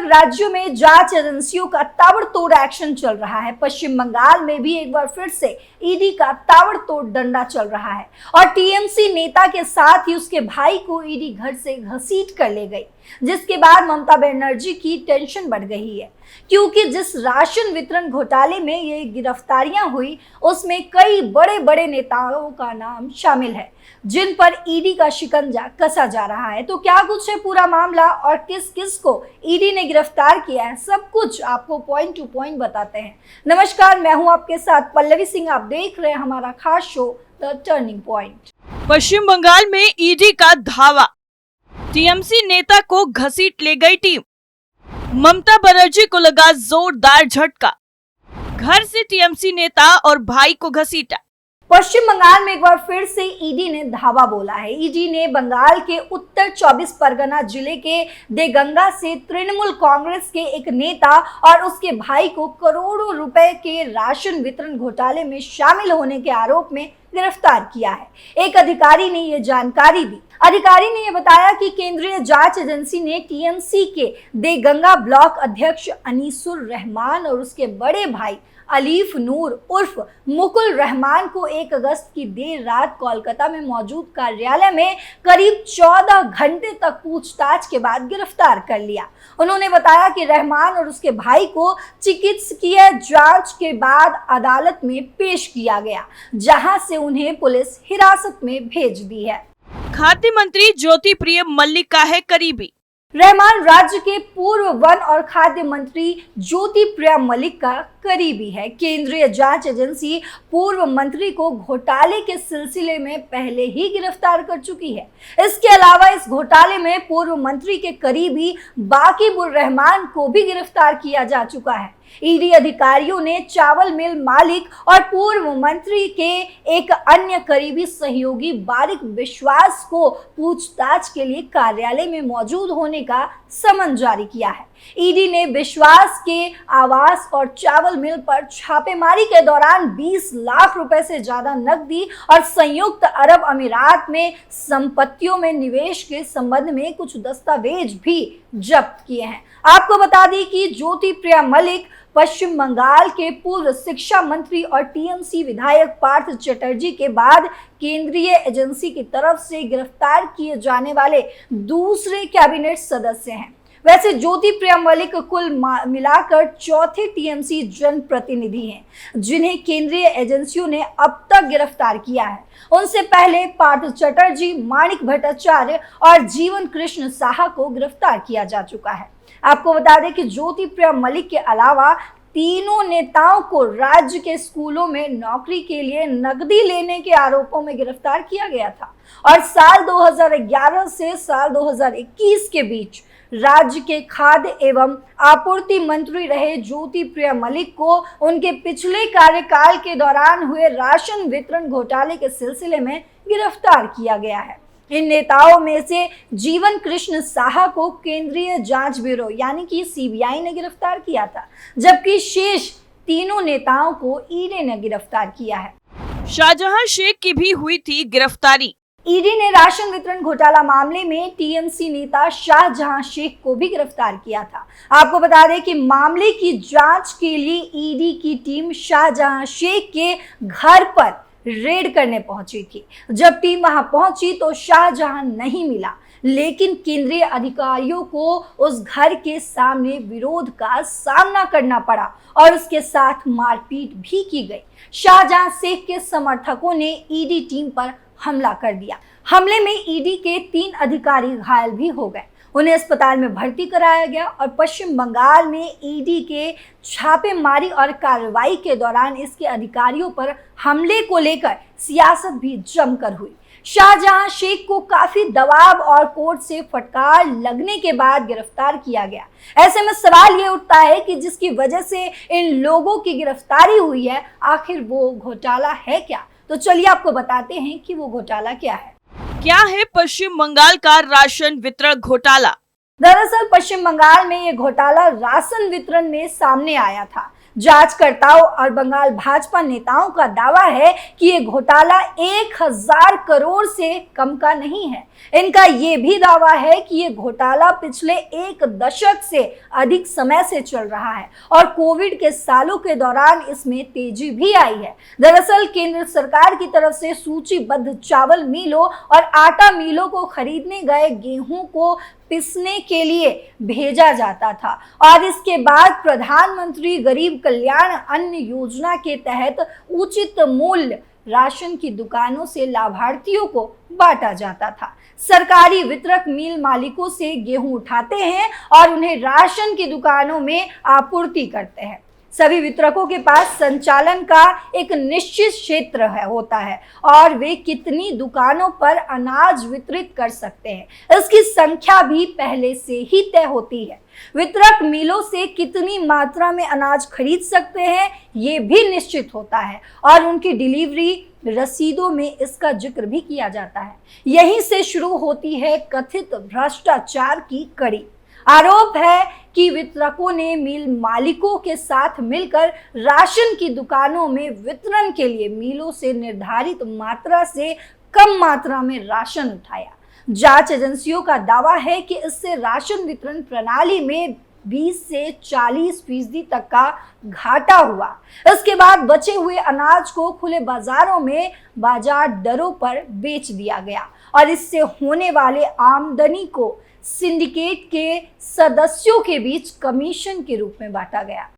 राज्यों में जांच एजेंसियों का ताबड़तोड़ एक्शन चल रहा है। पश्चिम बंगाल में भी एक बार फिर से ईडी का ताबड़तोड़ डंडा चल रहा है और टीएमसी नेता के साथ ही उसके भाई को ईडी घर से घसीट कर ले गई, जिसके बाद ममता बनर्जी की टेंशन बढ़ गई है, क्योंकि जिस राशन वितरण घोटाले में ये गिरफ्तारियां हुई उसमें कई बड़े बड़े नेताओं का नाम शामिल है, जिन पर ईडी का शिकंजा कसा जा रहा है। तो क्या कुछ है पूरा मामला और किस किस को ईडी ने गिरफ्तार किया है, सब कुछ आपको पॉइंट टू पॉइंट बताते हैं। नमस्कार, मैं हूं आपके साथ पल्लवी सिंह। आप देख रहे हैं हमारा खास शो द टर्निंग पॉइंट। पश्चिम बंगाल में ईडी का धावा, टीएमसी नेता को घसीट ले गई टीम। ममता बनर्जी को लगा जोरदार झटका, घर से टीएमसी नेता और भाई को घसीटा। पश्चिम बंगाल में एक बार फिर से ईडी ने धावा बोला है। ईडी ने बंगाल के उत्तर 24 परगना जिले के देगंगा से तृणमूल कांग्रेस के एक नेता और उसके भाई को करोड़ों रुपए के राशन वितरण घोटाले में शामिल होने के आरोप में गिरफ्तार किया है। एक अधिकारी ने यह जानकारी दी। अधिकारी ने यह बताया कि केंद्रीय जांच एजेंसी ने टीएमसी के देगंगा ब्लॉक अध्यक्ष अनीसुर रहमान और उसके बड़े भाई अलीफ नूर उर्फ मुकुल रहमान को 1 अगस्त की देर रात कोलकाता में मौजूद कार्यालय में करीब 14 घंटे तक पूछताछ के बाद गिरफ्तार कर लिया। उन्होंने बताया कि रहमान और उसके भाई को चिकित्सकीय जांच के बाद अदालत में पेश किया गया, जहां से उन्हें पुलिस हिरासत में भेज दी है। खाद्य मंत्री ज्योति प्रिय मल्लिक का है करीबी। रहमान राज्य के पूर्व वन और खाद्य मंत्री ज्योति प्रिय मल्लिक का करीबी है। केंद्रीय जांच एजेंसी पूर्व मंत्री को घोटाले के सिलसिले में पहले ही गिरफ्तार कर चुकी है। इसके अलावा इस घोटाले में पूर्व मंत्री के करीबी बाकिबुर रहमान को भी गिरफ्तार किया जा चुका है। ईडी अधिकारियों ने चावल मिल मालिक और पूर्व मंत्री के एक अन्य करीबी सहयोगी बारिक विश्वास को पूछताछ के लिए कार्यालय में मौजूद होने का समन जारी किया है। ईडी ने विश्वास के आवास और चावल मिल पर छापेमारी के दौरान 20 लाख रुपए से ज्यादा नकदी और संयुक्त अरब अमीरात में संपत्तियों में निवेश के संबंध में कुछ दस्तावेज भी जब्त किए हैं। आपको बता दें कि ज्योति प्रिय मल्लिक पश्चिम बंगाल के पूर्व शिक्षा मंत्री और टीएमसी विधायक पार्थ चटर्जी के बाद केंद्रीय एजेंसी की तरफ से गिरफ्तार किए जाने वाले दूसरे कैबिनेट सदस्य हैं। वैसे ज्योति प्रिय मल्लिक कुल मिलाकर चौथे टीएमसी जनप्रतिनिधि हैं, जिन्हें केंद्रीय एजेंसियों ने अब तक गिरफ्तार किया है। उनसे पहले पार्थ चटर्जी, माणिक भट्टाचार्य और जीवन कृष्ण साहा को गिरफ्तार किया जा चुका है। आपको बता दें कि ज्योति प्रिय मल्लिक के अलावा तीनों नेताओं को राज्य के स्कूलों में नौकरी के लिए नकदी लेने के आरोपों में गिरफ्तार किया गया था और साल 2011 से साल 2021 के बीच राज्य के खाद्य एवं आपूर्ति मंत्री रहे ज्योति प्रिय मल्लिक को उनके पिछले कार्यकाल के दौरान हुए राशन वितरण घोटाले के सिलसिले में गिरफ्तार किया गया है। इन नेताओं में से जीवन कृष्ण साहा को केंद्रीय जांच ब्यूरो यानी कि सीबीआई ने गिरफ्तार किया था, जबकि शेष तीनों नेताओं को ईडी ने गिरफ्तार किया है। शाहजहां शेख की भी हुई थी गिरफ्तारी। ईडी ने राशन वितरण घोटाला मामले में टीएमसी नेता शाहजहां शेख को भी गिरफ्तार किया था। आपको बता दें कि मामले की जांच के लिए ईडी की टीम शाहजहां शेख के घर पर रेड करने पहुंची थी। जब टीम वहां पहुंची तो शाहजहां नहीं मिला, लेकिन केंद्रीय अधिकारियों को उस घर के सामने विरोध का सामना करना पड़ा और उसके साथ मारपीट भी की गई। शाहजहां शेख के समर्थकों ने ईडी टीम पर हमला कर दिया। हमले में ईडी के 3 अधिकारी घायल भी हो गए। उन्हें अस्पताल में भर्ती कराया गया और पश्चिम बंगाल में ईडी के छापेमारी और कार्रवाई के दौरान इसके अधिकारियों पर हमले को लेकर सियासत भी जमकर हुई। शाहजहां शेख को काफी दबाव और कोर्ट से फटकार लगने के बाद गिरफ्तार किया गया। ऐसे में सवाल ये उठता है कि जिसकी वजह से इन लोगों की गिरफ्तारी हुई है, आखिर वो घोटाला है क्या? तो चलिए आपको बताते हैं कि वो घोटाला क्या है। क्या है पश्चिम बंगाल का राशन वितरण घोटाला? दरअसल पश्चिम बंगाल में ये घोटाला राशन वितरण में सामने आया था, जांचकर्ताओं और बंगाल भाजपा नेताओं का दावा है कि ये घोटाला 1000 करोड़ से कम का नहीं है। इनका ये भी दावा है कि ये घोटाला पिछले 1 दशक से अधिक समय से चल रहा है और कोविड के सालों के दौरान इसमें तेजी भी आई है। दरअसल केंद्र सरकार की तरफ से सूचीबद्ध चावल मिलों और आटा मिलों को खरीदने गए गेहूं को पिसने के लिए भेजा जाता था और इसके बाद प्रधानमंत्री गरीब कल्याण अन्न योजना के तहत उचित मूल्य राशन की दुकानों से लाभार्थियों को बांटा जाता था। सरकारी वितरक मिल मालिकों से गेहूं उठाते हैं और उन्हें राशन की दुकानों में आपूर्ति करते हैं। सभी वितरकों के पास संचालन का एक निश्चित क्षेत्र होता है और वे कितनी दुकानों पर अनाज वितरित कर सकते हैं इसकी संख्या भी पहले से ही तय होती है। वितरक मिलों से कितनी मात्रा में अनाज खरीद सकते हैं ये भी निश्चित होता है और उनकी डिलीवरी रसीदों में इसका जिक्र भी किया जाता है। यहीं से शुरू होती है कथित भ्रष्टाचार की कड़ी। आरोप है कि वितरकों ने मिल मालिकों के साथ मिलकर राशन की दुकानों में वितरण के लिए मिलों से निर्धारित मात्रा से कम मात्रा में राशन उठाया। जांच एजेंसियों का दावा है कि इससे राशन वितरण प्रणाली में 20 से 40% तक का घाटा हुआ। इसके बाद बचे हुए अनाज को खुले बाजारों में बाजार दरों पर बेच दिया गया और इससे होने वाले आमदनी को सिंडिकेट के सदस्यों के बीच कमीशन के रूप में बांटा गया।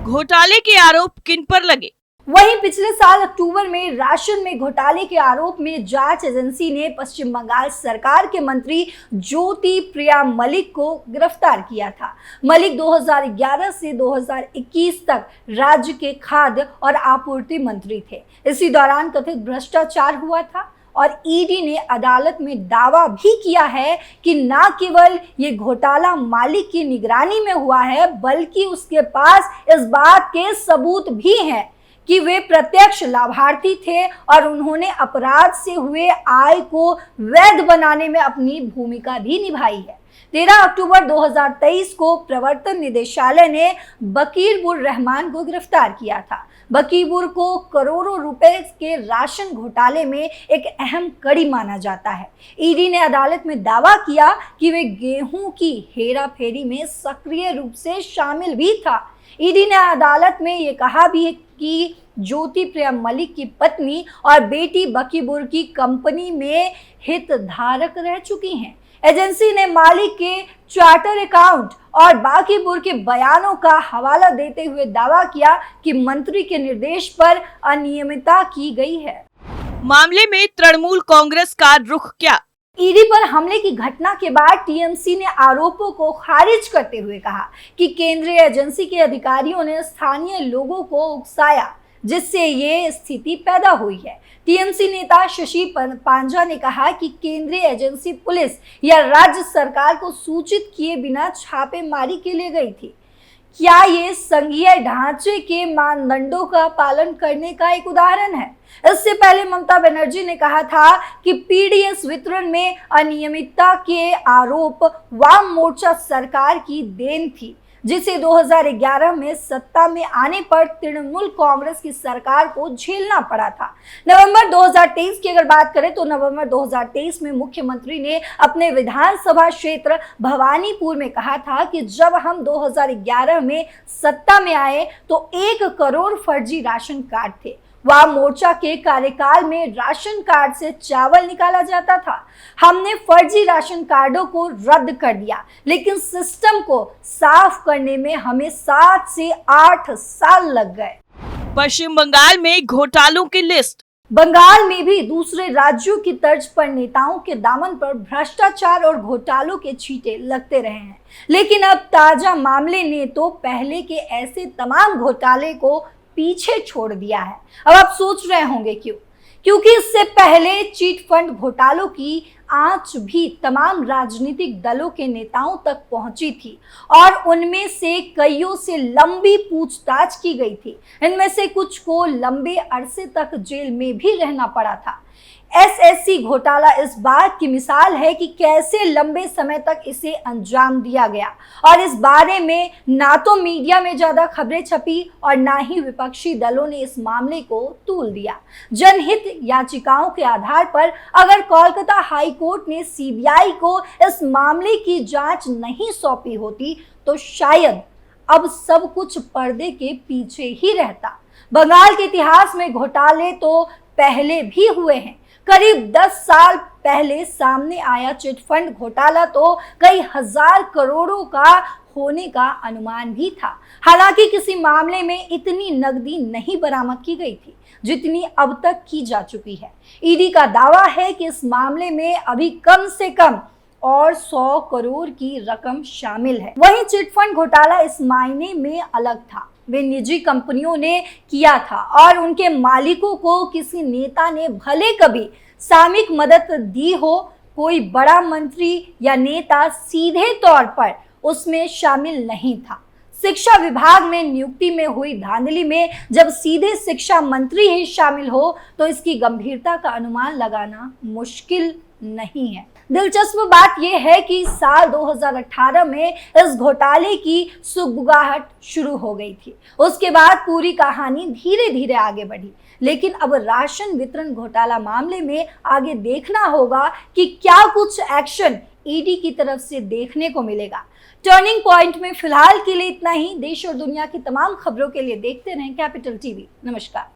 घोटाले के आरोप किन पर लगे? वहीं पिछले साल अक्टूबर में राशन में घोटाले के आरोप में जांच एजेंसी ने पश्चिम बंगाल सरकार के मंत्री ज्योति प्रिया मलिक को गिरफ्तार किया था। मलिक 2011 से 2021 तक राज्य के खाद्य और आपूर्ति मंत्री थे। इसी दौरान कथित भ्रष्टाचार हुआ था और ईडी ने अदालत में दावा भी किया है कि न केवल ये घोटाला मालिक की निगरानी में हुआ है बल्कि उसके पास इस बात के सबूत भी हैं कि वे प्रत्यक्ष लाभार्थी थे और उन्होंने अपराध से हुए आय को वैध बनाने में अपनी भूमिका भी निभाई है। 13 अक्टूबर 2023 को प्रवर्तन निदेशालय ने बकीर-उर रहमान को गिरफ्तार किया था। बकीर को करोड़ों रुपए के राशन घोटाले में एक अहम कड़ी माना जाता है। ईडी ने अदालत में दावा किया कि वे गेहूं की हेराफेरी में सक्रिय रूप से शामिल भी था। ईडी ने अदालत में ये कहा भी कि ज्योति प्रिया मलिक की पत्नी और बेटी बकीबुर की कंपनी में हितधारक रह चुकी हैं। एजेंसी ने मालिक के चार्टर अकाउंट और बाकीबुर के बयानों का हवाला देते हुए दावा किया कि मंत्री के निर्देश पर अनियमितता की गई है। मामले में तृणमूल कांग्रेस का रुख क्या? ईडी पर हमले की घटना के बाद टीएमसी ने आरोपों को खारिज करते हुए कहा कि केंद्रीय एजेंसी के अधिकारियों ने स्थानीय लोगों को उकसाया जिससे ये स्थिति पैदा हुई है। टीएमसी नेता शशि पांजा ने कहा कि केंद्रीय एजेंसी पुलिस या राज्य सरकार को सूचित किए बिना छापेमारी के लिए गई थी। क्या ये संघीय ढांचे के मानदंडों का पालन करने का एक उदाहरण है? इससे पहले ममता बनर्जी ने कहा था कि पीडीएस वितरण में अनियमितता के आरोप वाम मोर्चा सरकार की देन थी जिसे 2011 में सत्ता में आने पर तृणमूल कांग्रेस की सरकार को झेलना पड़ा था। नवंबर 2023 की अगर बात करें तो नवंबर 2023 में मुख्यमंत्री ने अपने विधानसभा क्षेत्र भवानीपुर में कहा था कि जब हम 2011 में सत्ता में आए तो 1 करोड़ फर्जी राशन कार्ड थे। वाम मोर्चा के कार्यकाल में राशन कार्ड से चावल निकाला जाता था। हमने फर्जी राशन कार्डों को रद्द कर दिया, लेकिन सिस्टम को साफ करने में हमें 7 से 8 साल लग गए। पश्चिम बंगाल में घोटालों की लिस्ट। बंगाल में भी दूसरे राज्यों की तर्ज पर नेताओं के दामन पर भ्रष्टाचार और घोटालों के छींटे लगते रहे हैं, लेकिन अब ताजा मामले ने तो पहले के ऐसे तमाम घोटाले को पीछे छोड़ दिया है। अब आप सोच रहे होंगे क्योंकि इससे पहले चीट फंड घोटालों की आंच भी तमाम राजनीतिक दलों के नेताओं तक पहुंची थी और उनमें से कईयों से लंबी पूछताछ की गई थी। इनमें से कुछ को लंबे अरसे तक जेल में भी रहना पड़ा था। एसएससी घोटाला इस बात की मिसाल है कि कैसे लंबे समय तक इसे अंजाम दिया गया और इस बारे में ना तो मीडिया में ज्यादा खबरें छपी और ना ही विपक्षी दलों ने इस मामले को तूल दिया। जनहित याचिकाओं के आधार पर अगर कोलकाता हाई कोर्ट ने सीबीआई को इस मामले की जांच नहीं सौंपी होती तो शायद अब सब कुछ पर्दे के पीछे ही रहता। बंगाल के इतिहास में घोटाले तो पहले भी हुए हैं। करीब 10 साल पहले सामने आया चिटफंड घोटाला तो कई हजार करोड़ों का होने का अनुमान भी था। हालांकि किसी मामले में इतनी नकदी नहीं बरामद की गई थी जितनी अब तक की जा चुकी है। ईडी का दावा है कि इस मामले में अभी कम से कम और 100 करोड़ की रकम शामिल है। वहीं चिटफंड घोटाला इस मायने में अलग था, वे निजी कंपनियों ने किया था और उनके मालिकों को किसी नेता ने भले कभी सामयिक मदद दी हो, कोई बड़ा मंत्री या नेता सीधे तौर पर उसमें शामिल नहीं था। शिक्षा विभाग में नियुक्ति में हुई धांधली में जब सीधे शिक्षा मंत्री ही शामिल हो तो इसकी गंभीरता का अनुमान लगाना मुश्किल नहीं है। दिलचस्प बात यह है कि साल 2018 में इस घोटाले की सुगबुगाहट शुरू हो गई थी। उसके बाद पूरी कहानी धीरे धीरे आगे बढ़ी, लेकिन अब राशन वितरण घोटाला मामले में आगे देखना होगा कि क्या कुछ एक्शन ईडी की तरफ से देखने को मिलेगा। टर्निंग पॉइंट में फिलहाल के लिए इतना ही। देश और दुनिया की तमाम खबरों के लिए देखते रहें कैपिटल टीवी। नमस्कार।